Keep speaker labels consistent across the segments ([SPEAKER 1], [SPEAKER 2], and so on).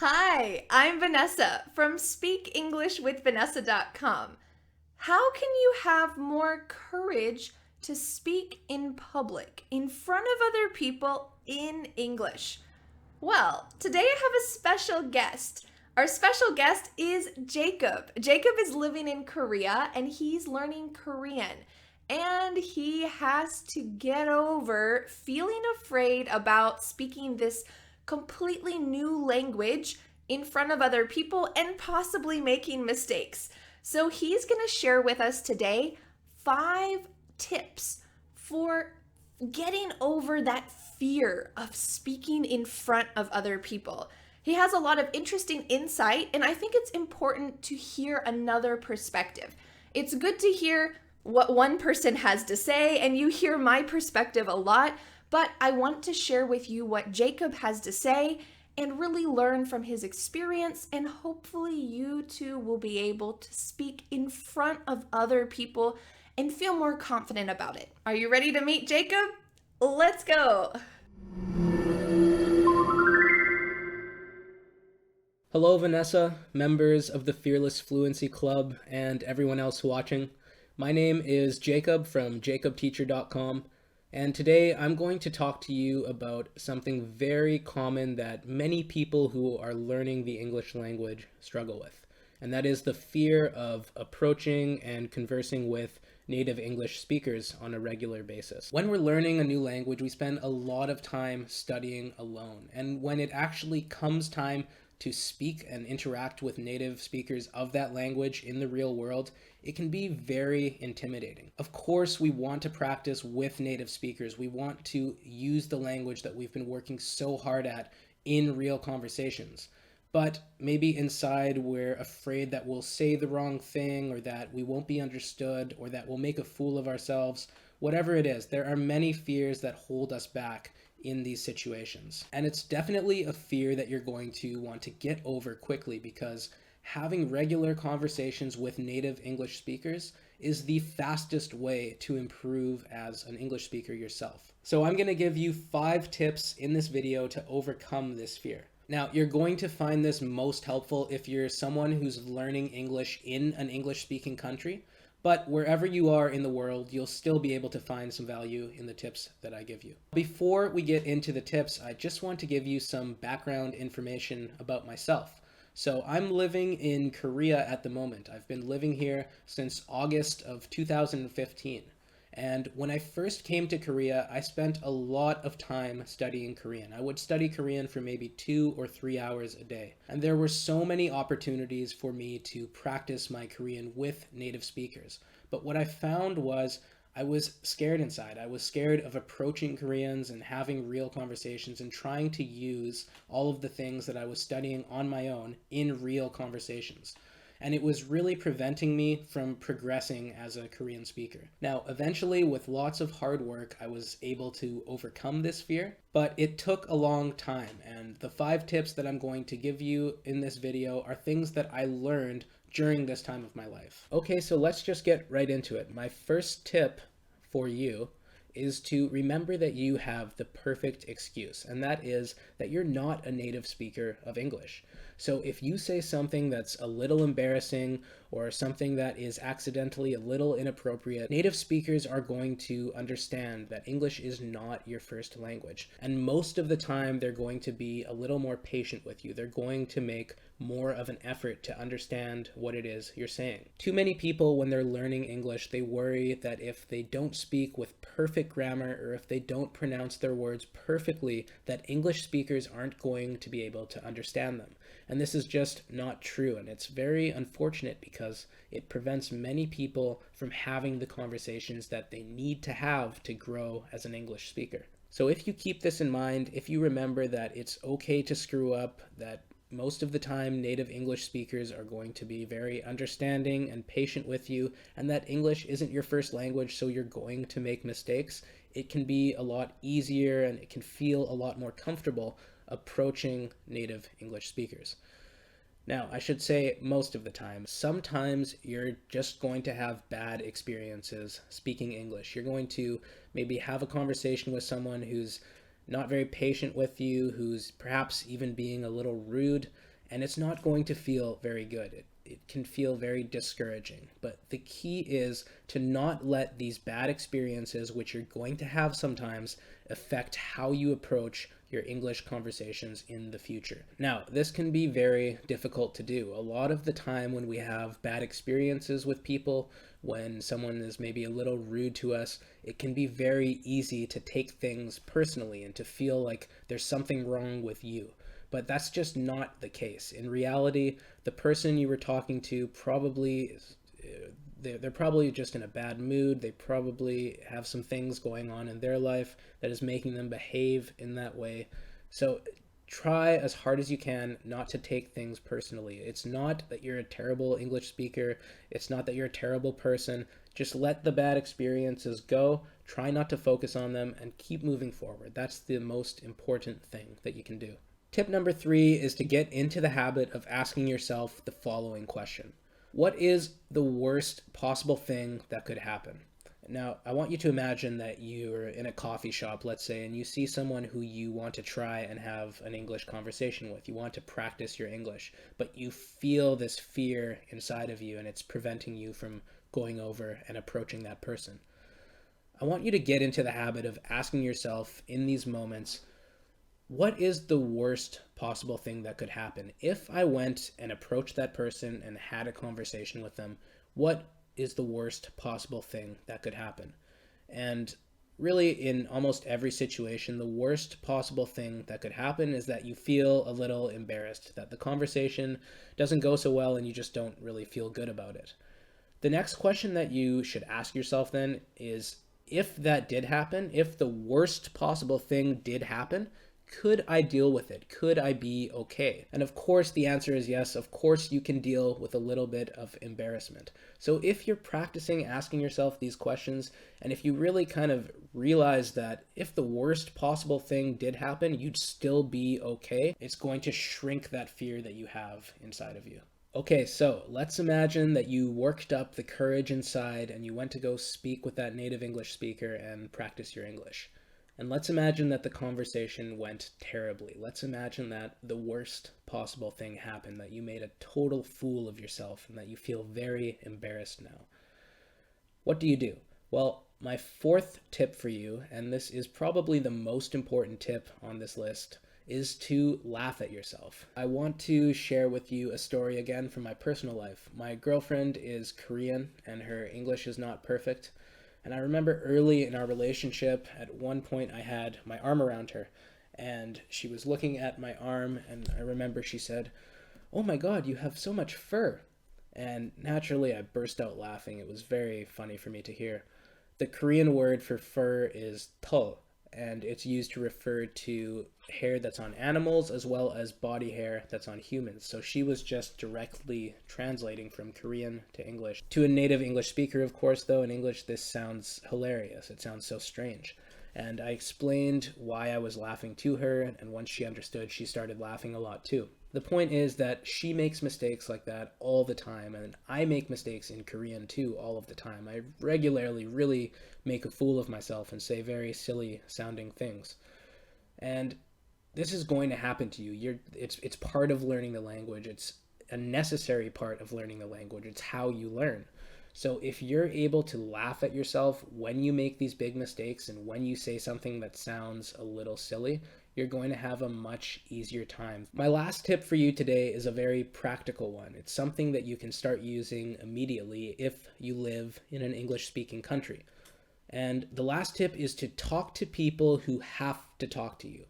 [SPEAKER 1] Hi, I'm Vanessa from speakenglishwithvanessa.com. How can you have more courage to speak in public, in front of other people in English? Well, today I have a special guest. Our special guest is Jacob. Jacob is living in Korea and he's learning Korean. And he has to get over feeling afraid about speaking this completely new language in front of other people and possibly making mistakes. So he's going to share with us today 5 tips for getting over that fear of speaking in front of other people. He has a lot of interesting insight, and I think it's important to hear another perspective. It's good to hear what one person has to say, and you hear my perspective a lot, but I want to share with you what Jacob has to say and really learn from his experience, and hopefully you too will be able to speak in front of other people and feel more confident about it. Are you ready to meet Jacob? Let's go!
[SPEAKER 2] Hello, Vanessa, members of the Fearless Fluency Club, and everyone else watching. My name is Jacob from jacobteacher.com, and today I'm going to talk to you about something very common that many people who are learning the English language struggle with, and that is the fear of approaching and conversing with native English speakers on a regular basis. When we're learning a new language, we spend a lot of time studying alone, and when it actually comes time to speak and interact with native speakers of that language in the real world, it can be very intimidating. Of course, we want to practice with native speakers. We want to use the language that we've been working so hard at in real conversations. But maybe inside we're afraid that we'll say the wrong thing, or that we won't be understood, or that we'll make a fool of ourselves. Whatever it is, there are many fears that hold us back in these situations. And it's definitely a fear that you're going to want to get over quickly, because having regular conversations with native English speakers is the fastest way to improve as an English speaker yourself. So I'm going to give you 5 tips in this video to overcome this fear. Now, you're going to find this most helpful if you're someone who's learning English in an English-speaking country, but wherever you are in the world, you'll still be able to find some value in the tips that I give you. Before we get into the tips, I just want to give you some background information about myself. So I'm living in Korea at the moment. I've been living here since August of 2015. And when I first came to Korea, I spent a lot of time studying Korean. I would study Korean for maybe 2 or 3 hours a day. And there were so many opportunities for me to practice my Korean with native speakers. But what I found was I was scared inside. I was scared of approaching Koreans and having real conversations and trying to use all of the things that I was studying on my own in real conversations. And it was really preventing me from progressing as a Korean speaker. Now, eventually, with lots of hard work, I was able to overcome this fear, but it took a long time. And the 5 tips that I'm going to give you in this video are things that I learned during this time of my life. Okay, so let's just get right into it. My first tip for you is to remember that you have the perfect excuse, and that is that you're not a native speaker of English. So if you say something that's a little embarrassing or something that is accidentally a little inappropriate, native speakers are going to understand that English is not your first language. And most of the time, they're going to be a little more patient with you. They're going to make more of an effort to understand what it is you're saying. Too many people, when they're learning English, they worry that if they don't speak with perfect grammar, or if they don't pronounce their words perfectly, that English speakers aren't going to be able to understand them. And this is just not true, and it's very unfortunate because it prevents many people from having the conversations that they need to have to grow as an English speaker. So if you keep this in mind, if you remember that it's okay to screw up, that most of the time native English speakers are going to be very understanding and patient with you, and that English isn't your first language, so you're going to make mistakes, it can be a lot easier and it can feel a lot more comfortable approaching native English speakers. Now, I should say most of the time. Sometimes you're just going to have bad experiences speaking English. You're going to maybe have a conversation with someone who's not very patient with you, who's perhaps even being a little rude, and it's not going to feel very good. It can feel very discouraging. But the key is to not let these bad experiences, which you're going to have sometimes, affect how you approach your English conversations in the future. Now, this can be very difficult to do. A lot of the time when we have bad experiences with people, when someone is maybe a little rude to us, it can be very easy to take things personally and to feel like there's something wrong with you. But that's just not the case. In reality, the person you were talking to probably they're probably just in a bad mood. They probably have some things going on in their life that is making them behave in that way. So try as hard as you can not to take things personally. It's not that you're a terrible English speaker. It's not that you're a terrible person. Just let the bad experiences go. Try not to focus on them and keep moving forward. That's the most important thing that you can do. Tip number 3 is to get into the habit of asking yourself the following question. What is the worst possible thing that could happen? Now, I want you to imagine that you're in a coffee shop, let's say, and you see someone who you want to try and have an English conversation with. You want to practice your English, but you feel this fear inside of you and it's preventing you from going over and approaching that person. I want you to get into the habit of asking yourself in these moments, what is the worst possible thing that could happen? If I went and approached that person and had a conversation with them, what is the worst possible thing that could happen? And really, in almost every situation, the worst possible thing that could happen is that you feel a little embarrassed, that the conversation doesn't go so well and you just don't really feel good about it. The next question that you should ask yourself then is, if that did happen, if the worst possible thing did happen, could I deal with it? Could I be okay? And of course, the answer is yes. Of course, you can deal with a little bit of embarrassment. So if you're practicing asking yourself these questions, and if you really kind of realize that if the worst possible thing did happen, you'd still be okay, it's going to shrink that fear that you have inside of you. Okay, so let's imagine that you worked up the courage inside and you went to go speak with that native English speaker and practice your English. And let's imagine that the conversation went terribly. Let's imagine that the worst possible thing happened, that you made a total fool of yourself and that you feel very embarrassed now. What do you do? Well, my 4th tip for you, and this is probably the most important tip on this list, is to laugh at yourself. I want to share with you a story again from my personal life. My girlfriend is Korean and her English is not perfect. And I remember early in our relationship, at one point I had my arm around her and she was looking at my arm and I remember she said, "Oh my God, you have so much fur." And naturally I burst out laughing. It was very funny for me to hear. The Korean word for fur is 털, and it's used to refer to hair that's on animals as well as body hair that's on humans. So she was just directly translating from Korean to English. To a native English speaker, of course, though, in English, this sounds hilarious. It sounds so strange. And I explained why I was laughing to her, and once she understood, she started laughing a lot too. The point is that she makes mistakes like that all the time, and I make mistakes in Korean too all of the time. I regularly really make a fool of myself and say very silly sounding things. And this is going to happen to you. It's part of learning the language. It's a necessary part of learning the language. It's how you learn. So if you're able to laugh at yourself when you make these big mistakes and when you say something that sounds a little silly, you're going to have a much easier time. My last tip for you today is a very practical one. It's something that you can start using immediately if you live in an English-speaking country. And the last tip is to talk to people who have to talk to you.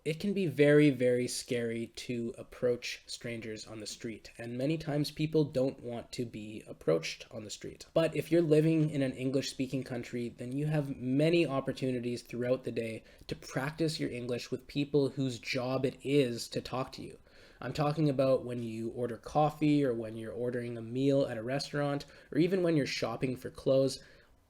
[SPEAKER 2] It can be very, very scary to approach strangers on the street, and many times people don't want to be approached on the street. But if you're living in an English-speaking country, then you have many opportunities throughout the day to practice your English with people whose job it is to talk to you. I'm talking about when you order coffee, or when you're ordering a meal at a restaurant, or even when you're shopping for clothes.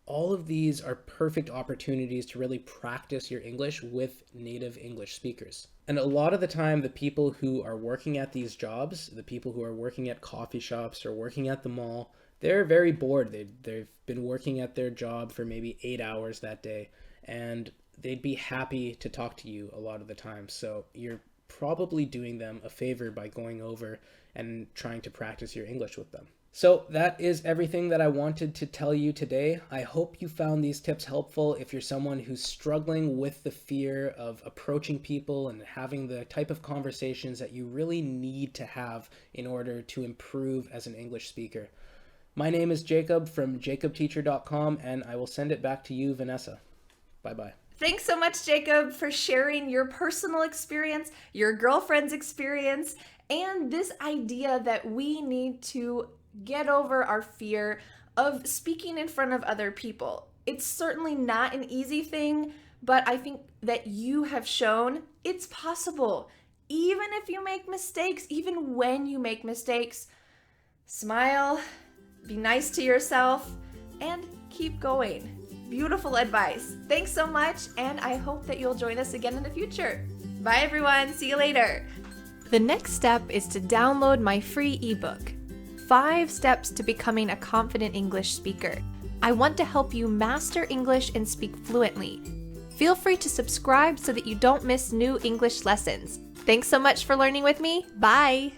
[SPEAKER 2] All of these are perfect opportunities to really practice your English with native English speakers. And a lot of the time, the people who are working at these jobs, the people who are working at coffee shops or working at the mall, they're very bored. They've been working at their job for maybe 8 hours that day, and they'd be happy to talk to you a lot of the time. So you're probably doing them a favor by going over and trying to practice your English with them. So that is everything that I wanted to tell you today. I hope you found these tips helpful if you're someone who's struggling with the fear of approaching people and having the type of conversations that you really need to have in order to improve as an English speaker. My name is Jacob from jacobteacher.com, and I will send it back to you, Vanessa. Bye-bye.
[SPEAKER 1] Thanks so much, Jacob, for sharing your personal experience, your girlfriend's experience, and this idea that we need to get over our fear of speaking in front of other people. It's certainly not an easy thing, but I think that you have shown it's possible. Even if you make mistakes, even when you make mistakes, smile, be nice to yourself, and keep going. Beautiful advice. Thanks so much, and I hope that you'll join us again in the future. Bye, everyone. See you later. The next step is to download my free ebook, 5 Steps to Becoming a Confident English Speaker. I want to help you master English and speak fluently. Feel free to subscribe so that you don't miss new English lessons. Thanks so much for learning with me. Bye!